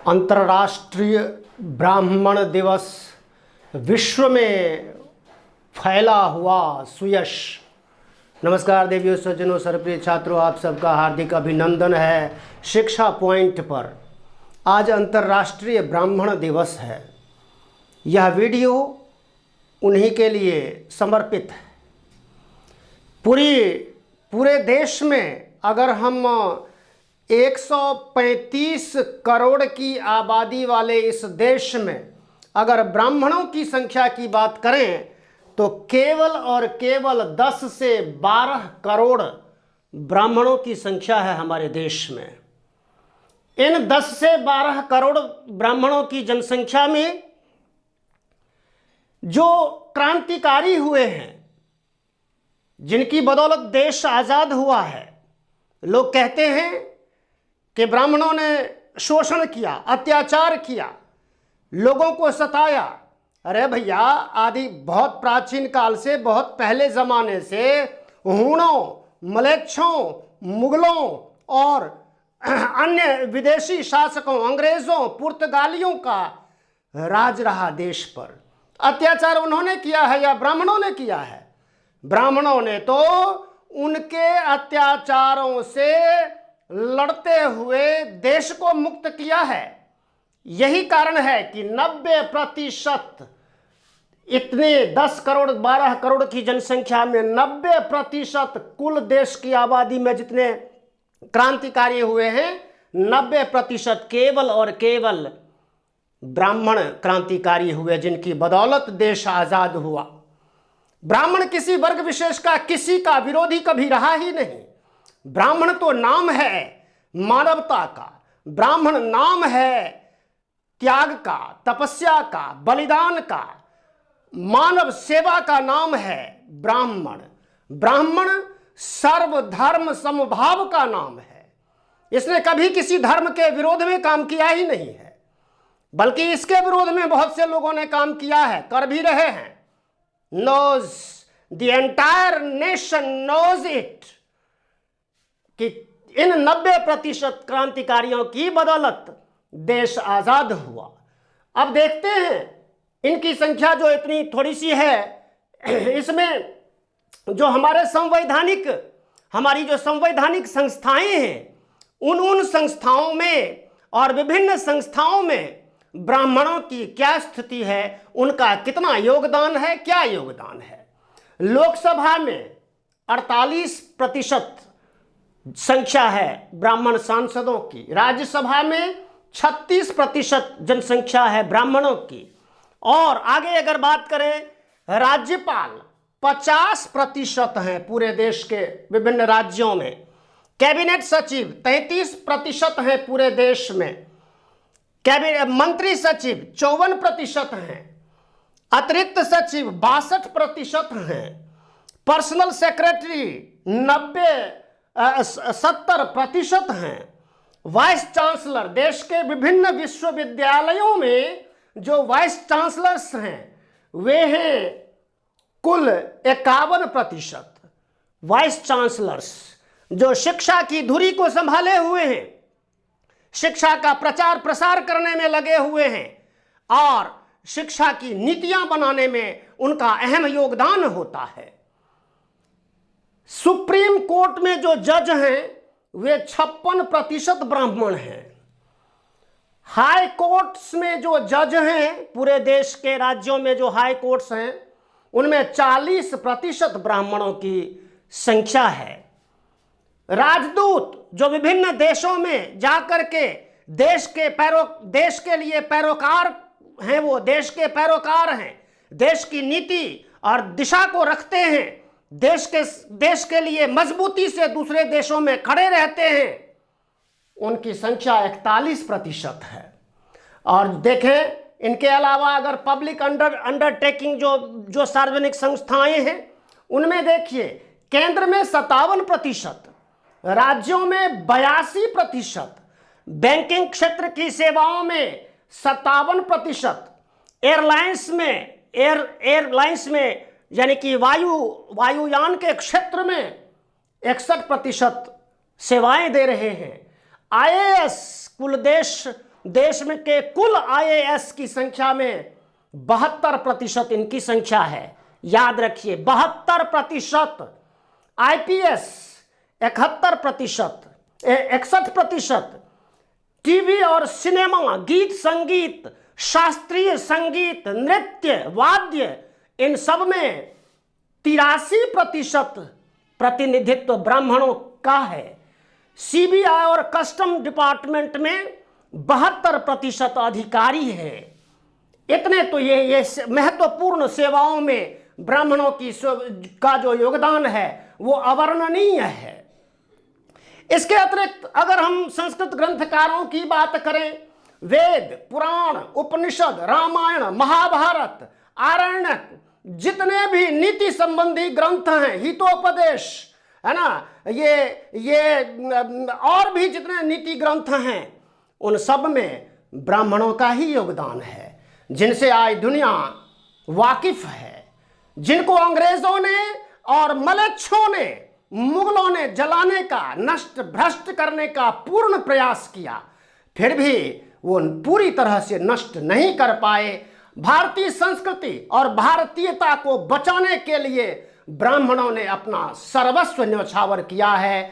अंतर्राष्ट्रीय ब्राह्मण दिवस विश्व में फैला हुआ सुयश। नमस्कार देवियों, सज्जनों, सर्वप्रिय छात्रों, आप सबका हार्दिक अभिनंदन है शिक्षा पॉइंट पर। आज अंतर्राष्ट्रीय ब्राह्मण दिवस है। यह वीडियो उन्हीं के लिए समर्पित है। पूरे देश में अगर हम 135 करोड़ की आबादी वाले इस देश में अगर ब्राह्मणों की संख्या की बात करें तो केवल और केवल 10 से 12 करोड़ ब्राह्मणों की संख्या है हमारे देश में। इन 10 से 12 करोड़ ब्राह्मणों की जनसंख्या में जो क्रांतिकारी हुए हैं, जिनकी बदौलत देश आज़ाद हुआ है, लोग कहते हैं कि ब्राह्मणों ने शोषण किया, अत्याचार किया, लोगों को सताया। अरे भैया, आदि बहुत प्राचीन काल से, बहुत पहले ज़माने से हूणों, मलेच्छों, मुगलों और अन्य विदेशी शासकों, अंग्रेज़ों, पुर्तगालियों का राज रहा देश पर। अत्याचार उन्होंने किया है या ब्राह्मणों ने किया है? ब्राह्मणों ने तो उनके अत्याचारों से लड़ते हुए देश को मुक्त किया है। यही कारण है कि 90% इतने 10 करोड़ 12 करोड़ की जनसंख्या में 90% कुल देश की आबादी में जितने क्रांतिकारी हुए हैं, 90% केवल और केवल ब्राह्मण क्रांतिकारी हुए, जिनकी बदौलत देश आज़ाद हुआ। ब्राह्मण किसी वर्ग विशेष का, किसी का विरोधी कभी रहा ही नहीं। ब्राह्मण तो नाम है मानवता का, ब्राह्मण नाम है त्याग का, तपस्या का, बलिदान का, मानव सेवा का नाम है ब्राह्मण। ब्राह्मण सर्वधर्म समभाव का नाम है। इसने कभी किसी धर्म के विरोध में काम किया ही नहीं है, बल्कि इसके विरोध में बहुत से लोगों ने काम किया है, कर भी रहे हैं। knows the entire nation knows it कि इन 90% क्रांतिकारियों की बदौलत देश आज़ाद हुआ। अब देखते हैं इनकी संख्या जो इतनी थोड़ी सी है, इसमें जो हमारी जो संवैधानिक संस्थाएं हैं, उन संस्थाओं में और विभिन्न संस्थाओं में ब्राह्मणों की क्या स्थिति है, उनका कितना योगदान है, क्या योगदान है। लोकसभा में 48% संख्या है ब्राह्मण सांसदों की, राज्यसभा में 36% जनसंख्या है ब्राह्मणों की, और आगे अगर बात करें राज्यपाल 50% हैं पूरे देश के विभिन्न राज्यों में, कैबिनेट सचिव 33% हैं पूरे देश में, कैबिनेट मंत्री सचिव 54% हैं, अतिरिक्त सचिव 62% हैं, पर्सनल सेक्रेटरी 70% हैं, वाइस चांसलर, देश के विभिन्न विश्वविद्यालयों में जो वाइस चांसलर्स हैं वे हैं कुल 51%। वाइस चांसलर्स जो शिक्षा की धुरी को संभाले हुए हैं, शिक्षा का प्रचार प्रसार करने में लगे हुए हैं और शिक्षा की नीतियां बनाने में उनका अहम योगदान होता है। सुप्रीम कोर्ट में जो जज हैं वे 56% ब्राह्मण हैं। हाई कोर्ट्स में जो जज हैं, पूरे देश के राज्यों में जो हाई कोर्ट्स हैं, उनमें 40% ब्राह्मणों की संख्या है। राजदूत जो विभिन्न देशों में जाकर के देश के लिए पैरोकार हैं, वो देश के पैरोकार हैं, देश की नीति और दिशा को रखते हैं, देश के लिए मजबूती से दूसरे देशों में खड़े रहते हैं, उनकी संख्या 41% है। और देखें, इनके अलावा अगर पब्लिक अंडरटेकिंग जो सार्वजनिक संस्थाएं हैं, उनमें देखिए केंद्र में 57%, राज्यों में 82%, बैंकिंग क्षेत्र की सेवाओं में 57%, एयरलाइंस में यानी कि वायुयान के क्षेत्र में 61% सेवाएं दे रहे हैं। आईएएस कुल देश देश में के कुल IAS की संख्या में 72% इनकी संख्या है। याद रखिए 72%, IPS 71%, 61%, टीवी और सिनेमा, गीत संगीत, शास्त्रीय संगीत, नृत्य, वाद्य, इन सब में 83% प्रतिनिधित्व ब्राह्मणों का है। CBI और कस्टम डिपार्टमेंट में 72% अधिकारी हैं। इतने तो ये महत्वपूर्ण सेवाओं में ब्राह्मणों का जो योगदान है वो अवर्णनीय है। इसके अतिरिक्त अगर हम संस्कृत ग्रंथकारों की बात करें, वेद, पुराण, उपनिषद, रामायण, महाभारत, आरण्यक, जितने भी नीति संबंधी ग्रंथ हैं, हितोपदेश, है ना, ये और भी जितने नीति ग्रंथ हैं, उन सब में ब्राह्मणों का ही योगदान है, जिनसे आज दुनिया वाकिफ है, जिनको अंग्रेजों ने और मलेच्छों ने, मुगलों ने जलाने का, नष्ट भ्रष्ट करने का पूर्ण प्रयास किया, फिर भी वो पूरी तरह से नष्ट नहीं कर पाए। भारतीय संस्कृति और भारतीयता को बचाने के लिए ब्राह्मणों ने अपना सर्वस्व न्यौछावर किया है,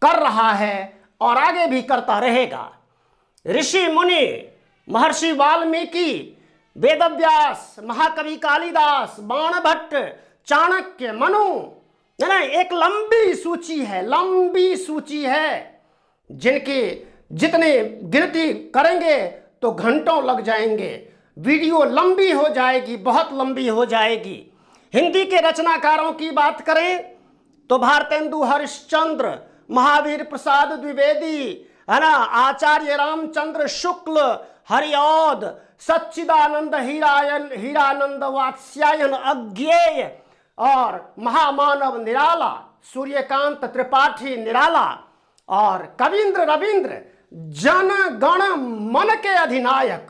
कर रहा है और आगे भी करता रहेगा। ऋषि मुनि, महर्षि वाल्मीकि, वेदव्यास, महाकवि कालिदास, बाणभट्ट, चाणक्य, मनु, है ना, एक लंबी सूची है जिनकी जितनी गिनती करेंगे तो घंटों लग जाएंगे, वीडियो लंबी हो जाएगी, बहुत लंबी हो जाएगी। हिंदी के रचनाकारों की बात करें तो भारतेंदु हरिश्चंद्र, महावीर प्रसाद द्विवेदी, है ना, आचार्य रामचंद्र शुक्ल, हरिऔध, सच्चिदानंद हीरानंद वात्स्यायन अज्ञेय और महामानव निराला, सूर्यकांत त्रिपाठी निराला और कविंद्र रविंद्र, जन गण मन के अधिनायक,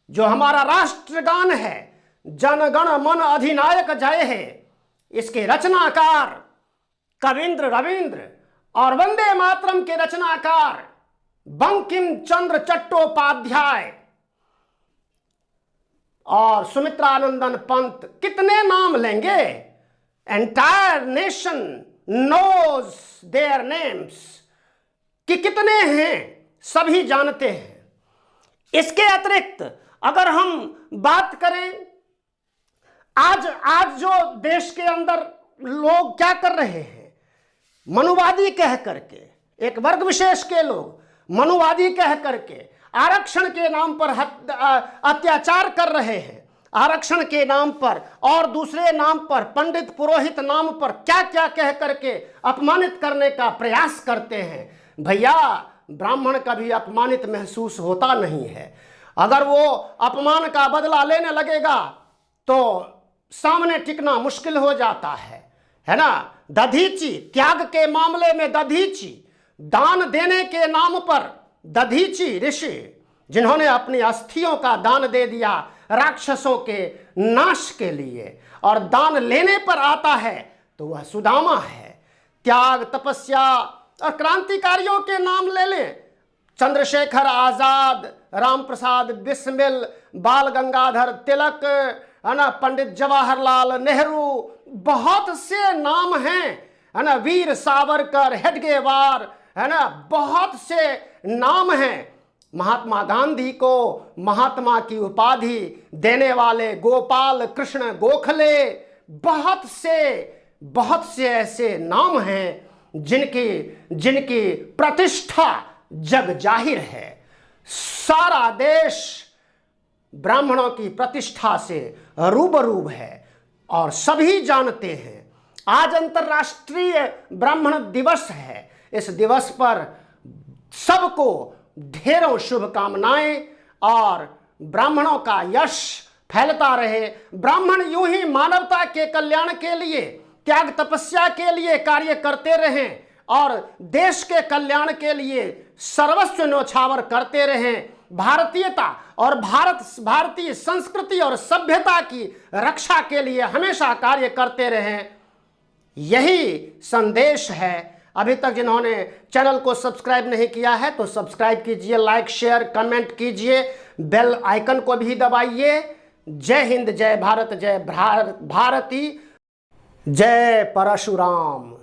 जो हमारा राष्ट्रगान है, जन गण मन अधिनायक जय है, इसके रचनाकार कविंद्र रविंद्र और वंदे मातरम के रचनाकार बंकिम चंद्र चट्टोपाध्याय और सुमित्रानंदन पंत, कितने नाम लेंगे? Entire nation knows their names, कि कितने हैं सभी जानते हैं। इसके अतिरिक्त अगर हम बात करें, आज जो देश के अंदर लोग क्या कर रहे हैं, मनुवादी कह करके, एक वर्ग विशेष के लोग मनुवादी कह करके आरक्षण के नाम पर अत्याचार कर रहे हैं, आरक्षण के नाम पर और दूसरे नाम पर, पंडित पुरोहित नाम पर क्या क्या कह करके अपमानित करने का प्रयास करते हैं। भैया, ब्राह्मण कभी अपमानित महसूस होता नहीं है। अगर वो अपमान का बदला लेने लगेगा तो सामने टिकना मुश्किल हो जाता है ना। दधीची, त्याग के मामले में दधीची, दान देने के नाम पर दधीची ऋषि, जिन्होंने अपनी अस्थियों का दान दे दिया राक्षसों के नाश के लिए, और दान लेने पर आता है तो वह सुदामा है। त्याग, तपस्या और क्रांतिकारियों के नाम ले लें, चंद्रशेखर आजाद, राम प्रसाद बिस्मिल, बाल गंगाधर तिलक, है ना, पंडित जवाहरलाल नेहरू, बहुत से नाम हैं, है ना, वीर सावरकर, हेडगेवार, है ना, बहुत से नाम हैं। महात्मा गांधी को महात्मा की उपाधि देने वाले गोपाल कृष्ण गोखले, बहुत से ऐसे नाम हैं जिनकी प्रतिष्ठा जग जाहिर है। सारा देश ब्राह्मणों की प्रतिष्ठा से रूबरू है और सभी जानते हैं। आज अंतर्राष्ट्रीय ब्राह्मण दिवस है। इस दिवस पर सबको ढेरों शुभकामनाएं और ब्राह्मणों का यश फैलता रहे। ब्राह्मण यूं ही मानवता के कल्याण के लिए, त्याग तपस्या के लिए कार्य करते रहें और देश के कल्याण के लिए सर्वस्व न्यौछावर करते रहें। भारतीयता और भारतीय संस्कृति और सभ्यता की रक्षा के लिए हमेशा कार्य करते रहें। यही संदेश है अभी तक जिन्होंने चैनल को सब्सक्राइब नहीं किया है तो सब्सक्राइब कीजिए, लाइक शेयर कमेंट कीजिए, बेल आइकन को भी दबाइए। जय हिंद, जय भारत, जय भारती, जय परशुराम।